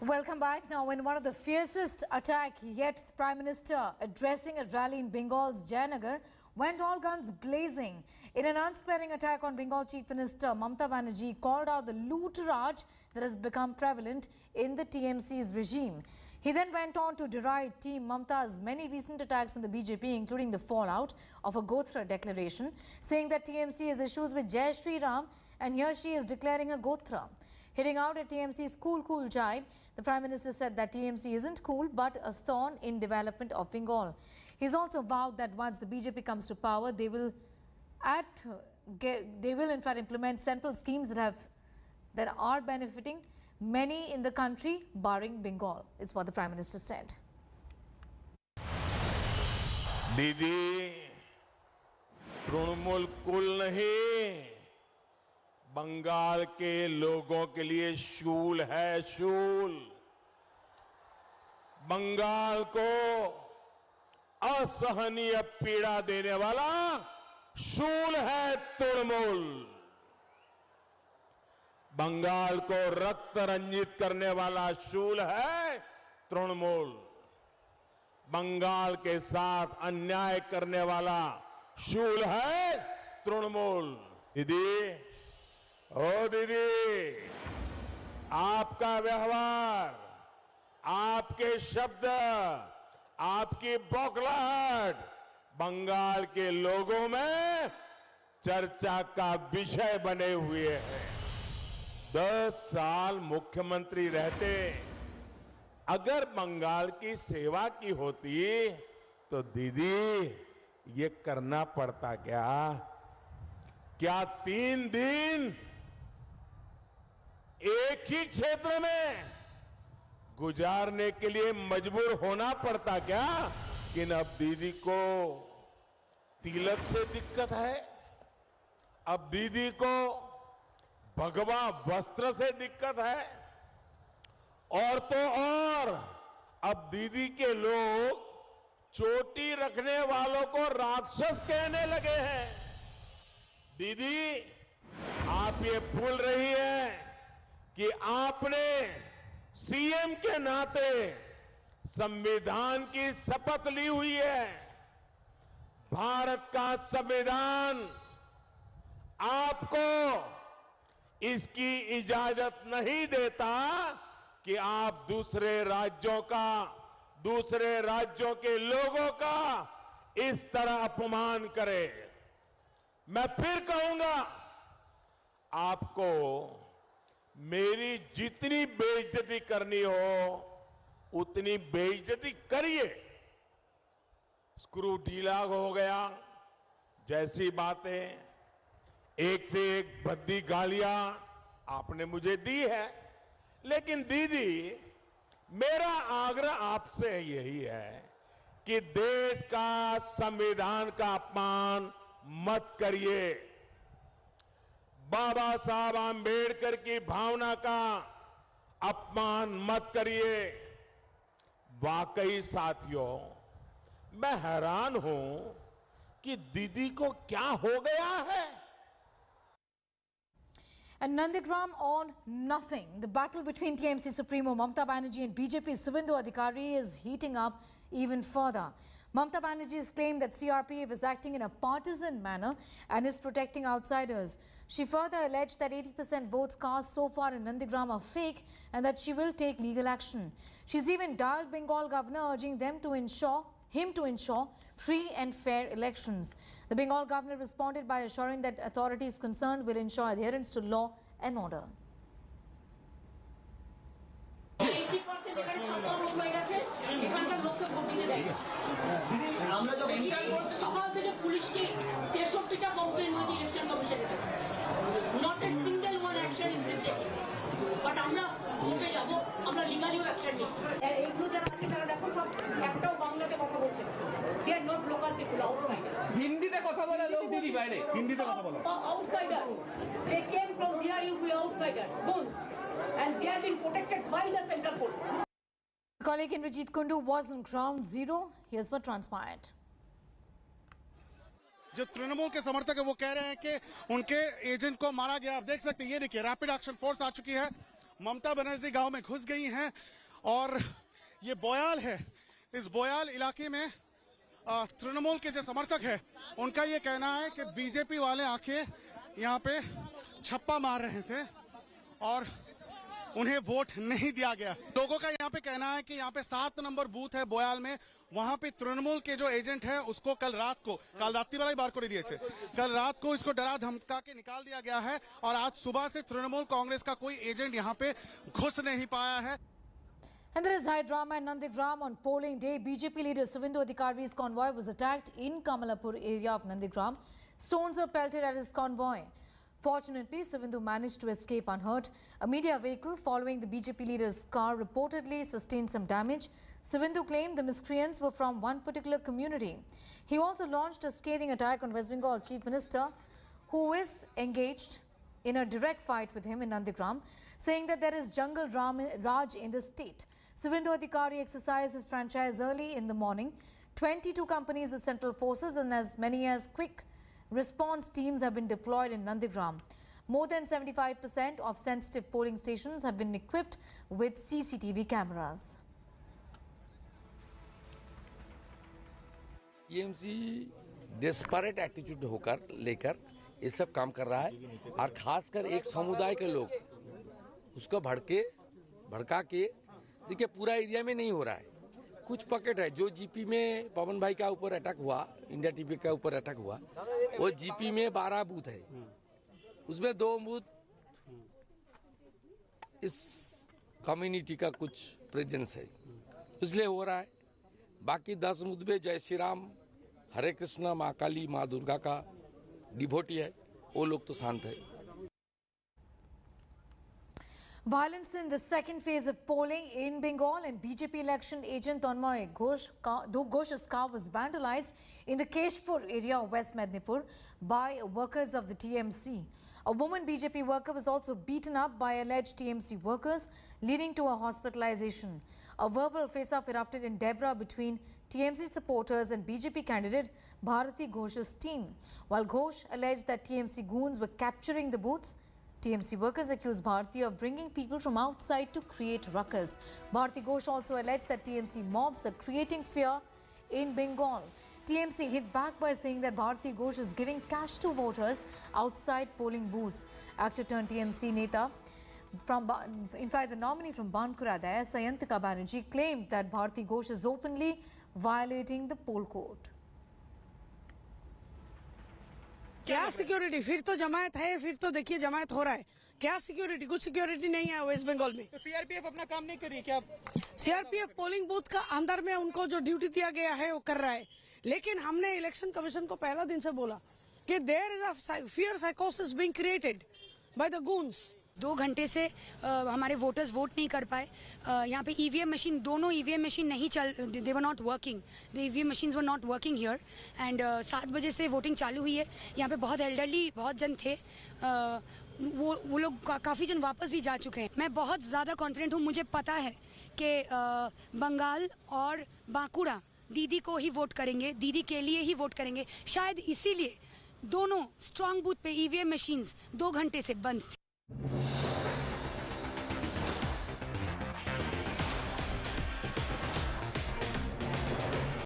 Welcome back. Now, in one of the fiercest attacks yet, the Prime Minister addressing a rally in Bengal's Jayanagar went all guns blazing. In an unsparing attack on Bengal Chief Minister, Mamata Banerjee called out the loot raj that has become prevalent in the TMC's regime. He then went on to deride Team Mamata's many recent attacks on the BJP, including the fallout of a Gotra declaration, saying that TMC has issues with Jai Shri Ram and here she is declaring a Gotra. Hitting out at TMC's cool jibe, the Prime Minister said that TMC isn't cool but a thorn in development of Bengal. He's also vowed that once the BJP comes to power, they will in fact implement central schemes that are benefiting many in the country, barring Bengal. It's what the Prime Minister said. दीदी, तृणमूल कुल नहीं, बंगाल के लोगों के लिए शूल है, शूल। बंगाल को असहनीय पीड़ा देने वाला शूल है तृणमूल। बंगाल को रक्त रंजित करने वाला शूल है तृणमूल। बंगाल के साथ अन्याय करने वाला शूल है तृणमूल। दीदी, ओ दीदी, आपका व्यवहार, आपके शब्द, आपकी बौखलाहट बंगाल के लोगों में चर्चा का विषय बने हुए हैं। 10 साल मुख्यमंत्री रहते अगर बंगाल की सेवा की होती तो दीदी ये करना पड़ता क्या? क्या 3 दिन एक ही क्षेत्र में गुजारने के लिए मजबूर होना पड़ता क्या? कि अब दीदी को तिलक से दिक्कत है, अब दीदी को भगवा वस्त्र से दिक्कत है, और तो और अब दीदी के लोग चोटी रखने वालों को राक्षस कहने लगे हैं। दीदी, आप ये भूल रही हैं कि आपने सीएम के नाते संविधान की शपथ ली हुई है। भारत का संविधान आपको इसकी इजाजत नहीं देता कि आप दूसरे राज्यों के लोगों का इस तरह अपमान करें। मैं फिर कहूंगा, आपको मेरी जितनी बेइज्जती करनी हो उतनी बेइज्जती करिए। स्क्रू ढीला हो गया जैसी बातें, एक से एक भद्दी गालियां आपने मुझे दी है, लेकिन दीदी मेरा आग्रह आपसे यही है कि देश का संविधान का अपमान मत करिए। बाबा साहब आंबेडकर की भावना का अपमान मत करिए। वाकई साथियों, मैं हैरान हूं कि दीदी को क्या हो गया है। And Nandigram on nothing. The battle between TMC Supremo Mamata Banerjee and BJP Suvendu Adhikari is heating up even further. Mamata Banerjee's claim that CRPF is acting in a partisan manner and is protecting outsiders. She further alleged that 80% votes cast so far in Nandigram are fake and that she will take legal action. She's even dialed Bengal governor, urging him to ensure free and fair elections. The Bengal governor responded by assuring that authorities concerned will ensure adherence to law and order. Not a single one action is been taken. But আমরা ভোটে যাব, আমরা লিগালিও action নিচ্ছি। আর এইগুলো যারা আছে তারা দেখো সব একটাও বাংলাতে কথা বলছে না। They are not local people, outsiders. হিন্দিতে কথা বলা লোক দিদি বাইরে। হিন্দিতে কথা বলা। Outsiders. They came from near you, outsiders. Good. And they have been protected by the central force. Colleague Indrajit Kundu was on ground zero. Here's what transpired. जो तृणमूल के समर्थक है वो कह रहे हैं कि उनके एजेंट को मारा गया। आप देख सकते हैं, ये देखिए रैपिड एक्शन फोर्स आ चुकी है ममता बनर्जी गांव में घुस गई हैं और ये बोयाल है। इस बोयाल इलाके में तृणमूल के जो समर्थक है उनका ये कहना है कि बीजेपी वाले आके यहाँ पे छप्पा मार रहे थे और उन्हें वोट नहीं दिया गया। लोगों का यहाँ पे कहना है कि यहाँ पे 7 नंबर बूथ है बोयाल में, वहां पे तृणमूल के जो एजेंट है उसको कल रात्रि वाला बार को दिए थे, कल रात को इसको डरा धमका के निकाल दिया गया है और आज सुबह से तृणमूल कांग्रेस का कोई एजेंट यहाँ पे घुस नहीं पाया है। And there is high drama in Nandigram on polling day. BJP leader Suvendu Adhikari's convoy was attacked in Kamalapur area of Nandigram. Stones were pelted at his convoy. Fortunately, Suvendu managed to escape unhurt. A media vehicle following the BJP leader's car reportedly sustained some damage. Suvendu claimed the miscreants were from one particular community. He also launched a scathing attack on West Bengal Chief Minister, who is engaged in a direct fight with him in Nandigram, saying that there is jungle Raj in the state. Suvendu Adhikari exercised his franchise early in the morning. 22 companies of central forces and as many as quick response teams have been deployed in Nandigram. More than 75% of sensitive polling stations have been equipped with CCTV cameras. TMC desperate attitude होकर लेकर ये सब काम कर रहा है और खासकर एक समुदाय के लोग उसको भड़का के देखिए पूरा एरिया में नहीं हो रहा है। कुछ पॉकेट है जो जीपी में पवन भाई का ऊपर अटैक हुआ, इंडिया टीवी का ऊपर अटैक हुआ, वो जीपी में 12 बूथ है, उसमें 2 बूथ इस कम्युनिटी का कुछ प्रेजेंस है इसलिए हो रहा है। बाकी 10 बूथ में जय श्री राम, हरे कृष्णा, माँ काली, माँ दुर्गा का डिवोटी है, वो लोग तो शांत है। Violence in the second phase of polling in Bengal and BJP election agent Tanmay Ghosh's car was vandalized in the Keshpur area of West Mednipur by workers of the TMC. A woman BJP worker was also beaten up by alleged TMC workers, leading to a hospitalization. A verbal face-off erupted in Debra between TMC supporters and BJP candidate Bharati Ghosh's team. While Ghosh alleged that TMC goons were capturing the booths, TMC workers accused Bharati of bringing people from outside to create ruckus. Bharati Ghosh also alleged that TMC mobs are creating fear in Bengal. TMC hit back by saying that Bharati Ghosh is giving cash to voters outside polling booths. Actor turned TMC Neta, in fact the nominee from Bankura there, Sayantika Banerjee, claimed that Bharati Ghosh is openly violating the poll code. क्या security? फिर तो जमायत है, फिर तो देखिए जमायत हो रहा है। क्या सिक्योरिटी? कुछ सिक्योरिटी नहीं है वेस्ट बंगाल में। तो सीआरपीएफ अपना काम नहीं कर रही क्या? सीआरपीएफ पोलिंग बूथ का अंदर में उनको जो ड्यूटी दिया गया है वो कर रहा है, लेकिन हमने इलेक्शन कमीशन को पहला दिन से बोला कि देयर इज अ फियर साइकोसिस being created by the goons. 2 घंटे से हमारे वोटर्स वोट नहीं कर पाए। यहाँ पे ईवीएम मशीन, दोनों ईवीएम मशीन नहीं चल, they were not working, the EVM machines were not working here and 7 बजे से वोटिंग चालू हुई है। यहाँ पे बहुत एल्डरली बहुत जन थे, वो लोग काफ़ी जन वापस भी जा चुके हैं। मैं बहुत ज़्यादा कॉन्फिडेंट हूँ, मुझे पता है कि बंगाल और बांकुड़ा दीदी को ही वोट करेंगे, दीदी के लिए ही वोट करेंगे। शायद इसीलिए दोनों स्ट्रांग बूथ पे ईवीएम मशीन्स 2 घंटे से बंद थी।